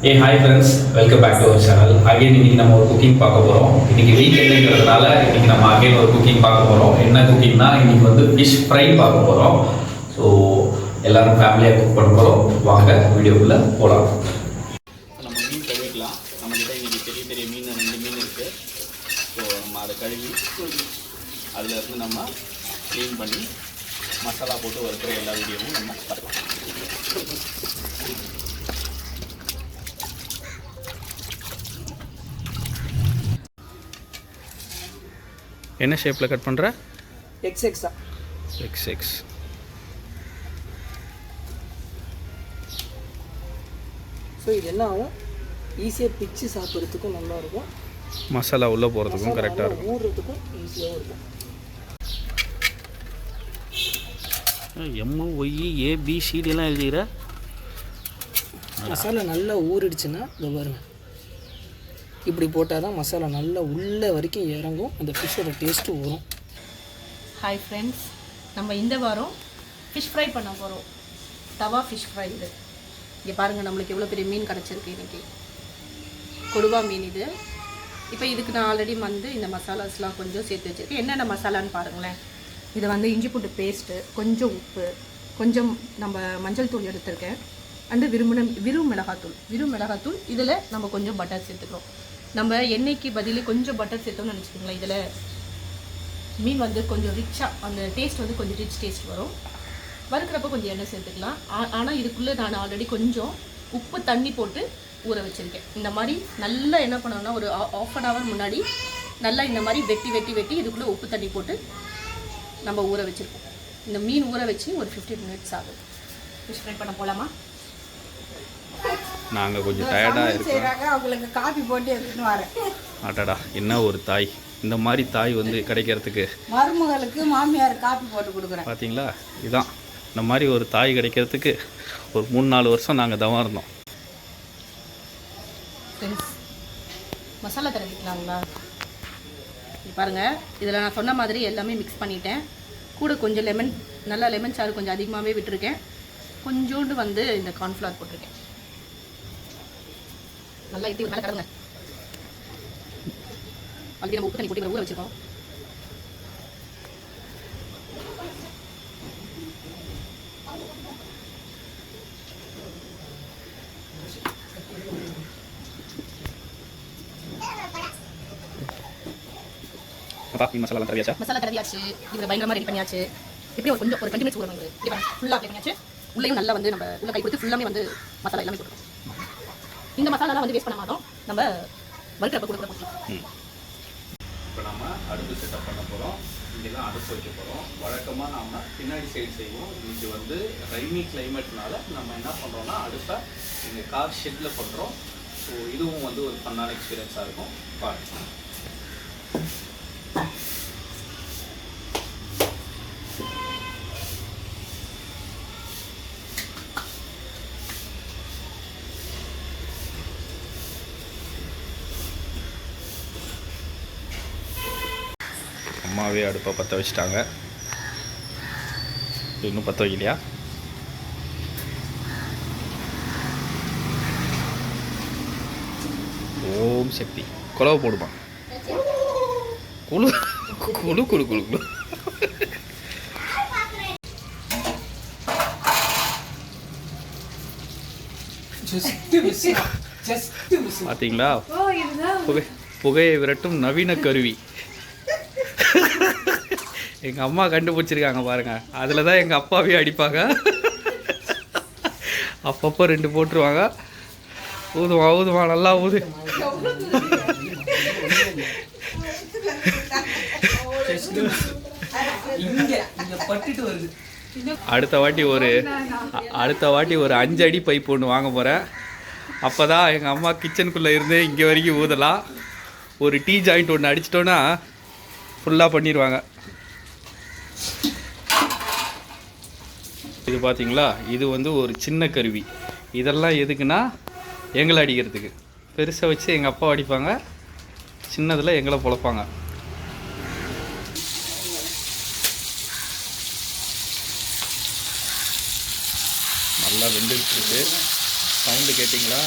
A hi friends, welcome back to our channel. Again இன்னைக்கு நம்ம ஒரு குக்கிங் பார்க்க போகிறோம். இன்னைக்கு வீக்கெண்டுங்கிறதுனால இன்னைக்கு நம்ம அகைன் ஒரு குக்கிங் பார்க்க போகிறோம். என்ன குக்கிங்னா இன்னைக்கு வந்து ஃபிஷ் ஃப்ரை பார்க்க போகிறோம். ஸோ எல்லாரும் ஃபேமிலியாக குக் பண்ண போகிறோம். வாங்க வீடியோக்குள்ளே போகலாம். நம்ம மீன் கழுவிக்கலாம். நம்மகிட்ட இன்னைக்கு பெரிய பெரிய மீன் 2 மீன் இருக்குது. ஸோ நம்ம அதை கழுவி அதில் இருந்து நம்ம க்ளீன் பண்ணி மசாலா போட்டு வறுக்கிற எல்லா வீடியோவும் நம்ம பார்க்கலாம். என்ன ஷேப்பில் கட் பண்ணுற? எக்ஸ்எக்ஸா எக்ஸ். ஸோ இது என்ன ஆகும், ஈஸியாக பிச்சு சாப்பிட்றதுக்கும் நல்லாயிருக்கும், மசாலா உள்ளே போகிறதுக்கும் கரெக்டாக இருக்கும், ஊறுறதுக்கும் ஈஸியாகவும் இருக்கும். MOYABCDலாம் எழுதிக்கிற. மசாலா நல்லா ஊறிடுச்சுன்னா இதை பாருங்க, இப்படி போட்டால் தான் மசாலா நல்லா உள்ள வரைக்கும் இறங்கும், அந்த ஃபிஷ்ஷோட டேஸ்ட்டு வரும். ஹாய் ஃப்ரெண்ட்ஸ், நம்ம இந்த வாரம் ஃபிஷ் ஃப்ரை பண்ண போகிறோம். தவா ஃபிஷ் ஃப்ரை. இது இங்கே பாருங்கள், நம்மளுக்கு எவ்வளோ பெரிய மீன் கிடச்சிருக்கு இன்றைக்கி. கொடுவா மீன் இது. இப்போ இதுக்கு நான் ஆல்ரெடி வந்து இந்த மசாலாஸ்லாம் கொஞ்சம் சேர்த்து வச்சுருக்கேன். என்னென்ன மசாலான்னு பாருங்களேன். இது வந்து இஞ்சி பூண்டு பேஸ்ட்டு, கொஞ்சம் உப்பு, கொஞ்சம் நம்ம மஞ்சள் தூள் எடுத்திருக்கேன், அண்டு விரும் மிளகாத்தூள். இதில் நம்ம கொஞ்சம் பட்டர் சேர்த்துக்கிறோம். நம்ம எண்ணெய்க்கு பதிலே கொஞ்சம் பட்டர் சேர்த்தோம்னு நினச்சிக்கோங்களேன். இதில் மீன் வந்து கொஞ்சம் ரிச்சாக, அந்த டேஸ்ட் வந்து கொஞ்சம் ரிச் டேஸ்ட் வரும். வறுக்கிறப்ப கொஞ்சம் எண்ணெய் சேர்த்துக்கலாம். ஆனால் இதுக்குள்ளே நான் ஆல்ரெடி கொஞ்சம் உப்பு தண்ணி போட்டு ஊற வச்சுருக்கேன். இந்த மாதிரி நல்லா என்ன பண்ணணும்னா, ஒரு ½ அன் ஹவர் முன்னாடி நல்லா இந்த மாதிரி வெட்டி இதுக்குள்ளே உப்பு தண்ணி போட்டு நம்ம ஊற வச்சுருக்கோம். இந்த மீன் ஊற வச்சு ஒரு 15 மினிட்ஸ் ஆகுது. ஃபிஷ் ஃப்ரை பண்ண போகலாமா? நாங்கள் கொஞ்சம் டயர்டாக இருக்கோம். அவங்களுக்கு காஃபி போட்டு எடுத்துன்னு வரேன். அடடா, என்ன ஒரு தாய்! இந்த மாதிரி தாய் வந்து கிடைக்கிறதுக்கு மருமகளுக்கு மாமியார் காஃபி போட்டு கொடுக்குறேன். பார்த்தீங்களா, இதுதான் இந்த மாதிரி ஒரு தாய் கிடைக்கிறதுக்கு ஒரு 3-4 வருஷம் நாங்கள் தவம் இருந்தோம். ஃப்ரெண்ட்ஸ், மசாலா தடவிக்கலாங்களா? பாருங்கள், இதில் நான் சொன்ன மாதிரி எல்லாமே மிக்ஸ் பண்ணிட்டேன். கூட கொஞ்சம் லெமன் சாறு கொஞ்சம் அதிகமாகவே விட்டுருக்கேன். கொஞ்சோண்டு வந்து இந்த கார்ன்ஃப்ளவர் போட்டிருக்கேன். நல்லா இட்டி நல்லா கடங்க. ஆல்ரெடி நம்ம உப்பு தண்ணி போட்டு ஊற வச்சுருக்கோம். மசாலா தடவியாச்சு. இதில் பயங்கரமாக ரெடி பண்ணியாச்சு. எப்படி ஒரு 20 மினிட்ஸ் ஊறணும். இது ஃபுல்லாக அப்ளை பண்ணியாச்சு. உள்ளேயும் நல்லா வந்து நம்ம உள்ள கை கொடுத்து ஃபுல்லாமே வந்து மசாலா எல்லாமே போட்டுருக்கோம். இந்த மசாலாலாம் வந்து வேஸ்ட் பண்ண மாட்டோம், நம்ம வறுக்கிறப்ப கொடுக்குற போட்டி. இப்போ நம்ம அடுப்பு செட்டப் பண்ண போகிறோம். இங்கெல்லாம் அடுப்பு வைக்க போகிறோம். வழக்கமாக நம்ம பின்னாடி சைடு செய்வோம். இன்றைக்கி வந்து ரைனி கிளைமேட்னால நம்ம என்ன பண்ணுறோன்னா, அடுப்பை எங்கள் கார் ஷெட்டில் பண்ணுறோம். ஸோ இதுவும் வந்து ஒரு ஃபன்னான எக்ஸ்பீரியன்ஸாக இருக்கும். பாருங்கள். அம்மாவே அடுப்பை பற்ற வச்சுட்டாங்க. இன்னும் பற்ற வைக்கலையா? ஓம் சக்தி. குழவை போடுமா? குழு குழு குழு குழு குழு. பார்த்தீங்களா, புகையை விரட்டும் நவீன கருவி எங்கள் அம்மா கண்டுபிடிச்சிருக்காங்க பாருங்கள். அதில் தான் எங்கள் அப்பாவே அடிப்பாங்க. அப்பப்போ 2 போட்டுருவாங்க. ஊதுவா நல்லா ஊது. அடுத்த வாட்டி ஒரு 5 அடி பைப் ஒன்று வாங்க போகிறேன். அப்போ தான் எங்கள் அம்மா கிச்சனுக்குள்ளே இருந்து இங்கே வரைக்கும் ஊதலாம். ஒரு டீ ஜாயிண்ட் ஒன்று அடிச்சிட்டோன்னா ஃபுல்லாக பண்ணிடுவாங்க. இது பார்த்தீங்களா, இது வந்து ஒரு சின்ன கருவி. இதெல்லாம் எதுக்குன்னா எங்களை அடிக்கிறதுக்கு. பெருசாக வச்சு எங்கள் அப்பா அடிப்பாங்க, சின்னதில் எங்களை பொழப்பாங்க. நல்லா வெந்துட்டு இருக்கு. சவுண்டு கேட்டிங்களா?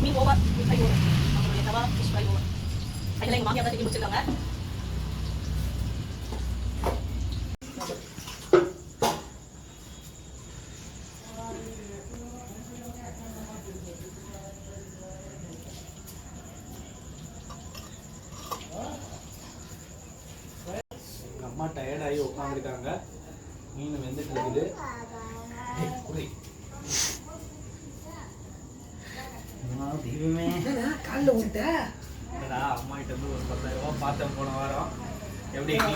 மீன் ஓவர் ஃப்ரை ஓவர் நம்மளுடைய தவா ஃபிஷ் ஃப்ரை ஓவர் அதில் எங்கள் மாமியார் தான் செஞ்சு முடிச்சிருக்காங்க. எங்கள் அம்மா டயர்டாகி உட்காந்துருக்காங்க. மீன் வெந்துட்டு இருக்குது. தெய்வமே காலில் விட்ட அம்மா கிட்ட இருந்து ஒரு 10,000 ரூபாய் பார்த்தேன் போன வாரம். எப்படி நீ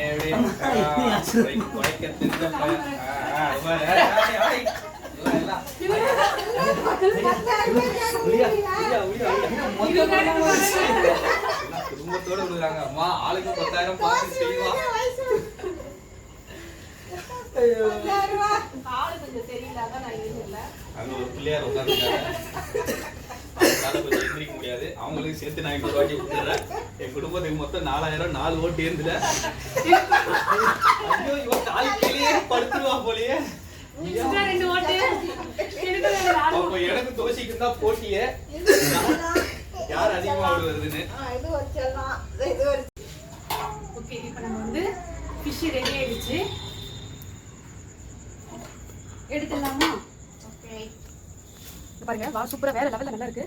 எப்படி குறைக்க தெரிஞ்ச குடும்பத்தோட விடுறாங்க. அம்மா ஆளுக்கு 10,000 பார்த்து செய்வா. ஆளு கொஞ்சம் தெரியல, நான் எழுதிடல. அங்க ஒரு பிள்ளையார் உட்காந்துருக்காங்க. அவங்களால கொஞ்சம் எந்திரிக்க முடியாது. அவங்களுக்கு சேர்த்து நான் 500 வாட்டி கொடுத்துறேன். என் குடும்பத்துக்கு மொத்தம் 4,000 4 ஓட்டு இருந்துல. ஐயோ இவன் கால் கீழே படுத்துருவா போலயே. அப்ப எனக்கு தோசைக்கு தான் போட்டியே யார் அதிகமா வருதுன்னு. ஓகே, இப்போ நம்ம வந்து ஃபிஷ் ரெடி ஆயிடுச்சு. எடுத்துடலாமா? ஓகே, பாருங்க வா, சூப்பரா வேற லெவல்ல நல்லா இருக்கு.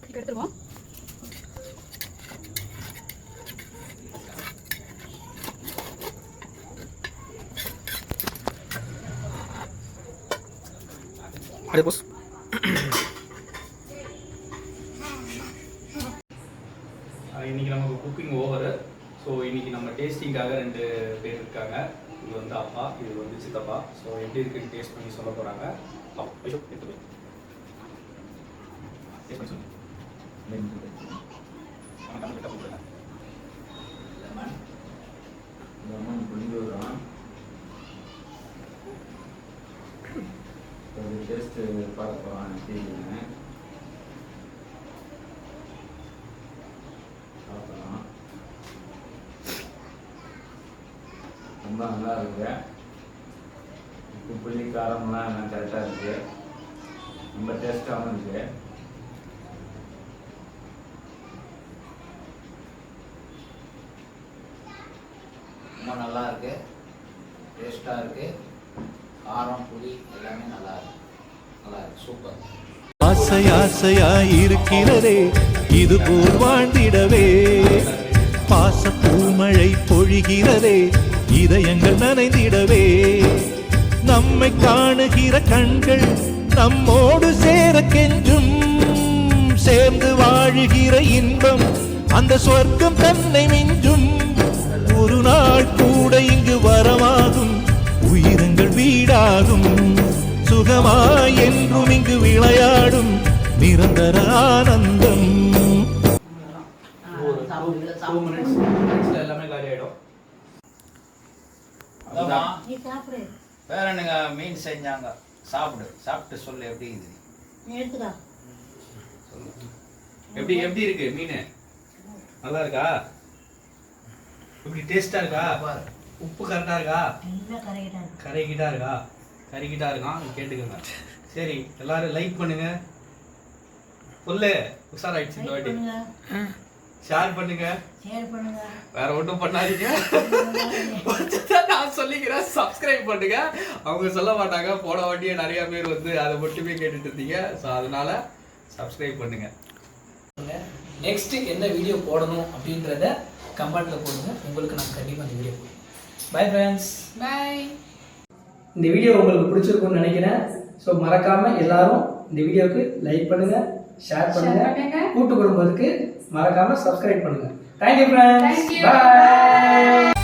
இப்போ எடுத்துருவோம். அடே போஸ் இன்னைக்கு நமக்கு குக்கிங் ஓவர். ஸோ இன்னைக்கு நம்ம டேஸ்டிங்காக 2 பேர் இருக்காங்க. இது வந்து அப்பா, இது வந்து சித்தப்பா. ஸோ எப்படி இருக்குன்னு டேஸ்ட் பண்ணி சொல்ல போறாங்க. டேஸ்ட்டு பார்க்க போகலாம். சாப்பிடலாம். ரொம்ப நல்லா இருக்குது. உப்பு புளி காரம்லாம் எல்லாம் கரெக்டாக இருக்குது. ரொம்ப டேஸ்ட்டாகவும் இருக்குது. ரொம்ப நல்லா இருக்கு, டேஸ்ட்டாக இருக்கு. காரம் புளி எல்லாமே நல்லா இருக்கு. சூப்பர். ஆசை ஆசையாயிருக்கிறதே இது போல் வாழ்ந்திடவே. பாச பூமழை பொழிகிறதே இதயங்கள் நனைந்திடவே. நம்மை காணுகிற கண்கள் நம்மோடு சேர கெஞ்சும். சேர்ந்து வாழுகிற இன்பம் அந்த சொர்க்கம் தன்னை மிஞ்சும். ஒரு நாள் கூட இங்கு வரமாகும், உயிரங்கள் வீடாகும். சுகமாய் என்றும் இங்கு விளையாடும் நிரந்தர ஆனந்தம். ஒரு 2 மினிட்ஸ்ல எல்லாமே காலி ஆயிடும். வேற என்னங்க மீன் செஞ்சாங்க, சாப்பிட்டு சொல்லு எப்படி இது. எப்படி எப்படி இருக்கு மீன்? நல்லா இருக்கா? எப்படி டேஸ்டா இருக்கா? உப்பு கரெக்டா இருக்கா? கரைக்கிட்டா இருக்கா? கறிக்கிட்டா இருக்கான், கேட்டுக்கோங்க. சரி, எல்லாரும் லைக் பண்ணுங்க. சொல்லு, உஷாராயிடுச்சு இந்த வாட்டி. ஷேர் பண்ணுங்க, வேற ஒன்றும் பண்ணாதீங்க. நான் சொல்லிக்கிறேன், சப்ஸ்கிரைப் பண்ணுங்க. அவங்க சொல்ல மாட்டாங்க. போன வாட்டியே நிறைய பேர் வந்து அதை மட்டுமே கேட்டுட்டு இருந்தீங்க. ஸோ அதனால சப்ஸ்கிரைப் பண்ணுங்க. நெக்ஸ்ட் என்ன வீடியோ போடணும் அப்படின்றத கமெண்ட்ல போடுங்க. உங்களுக்கு நான் கண்டிப்பாக அந்த வீடியோ போடுறேன். Bye friends. பை. இந்த வீடியோ உங்களுக்கு பிடிச்சிருக்கும்னு நினைக்கிறேன். ஸோ மறக்காம எல்லாரும் இந்த வீடியோக்கு லைக் பண்ணுங்க, ஷேர் பண்ணுங்க, கூட்டு குடும்பத்துக்கு மறக்காம சப்ஸ்கிரைப் பண்ணுங்க. Thank you friends. பை.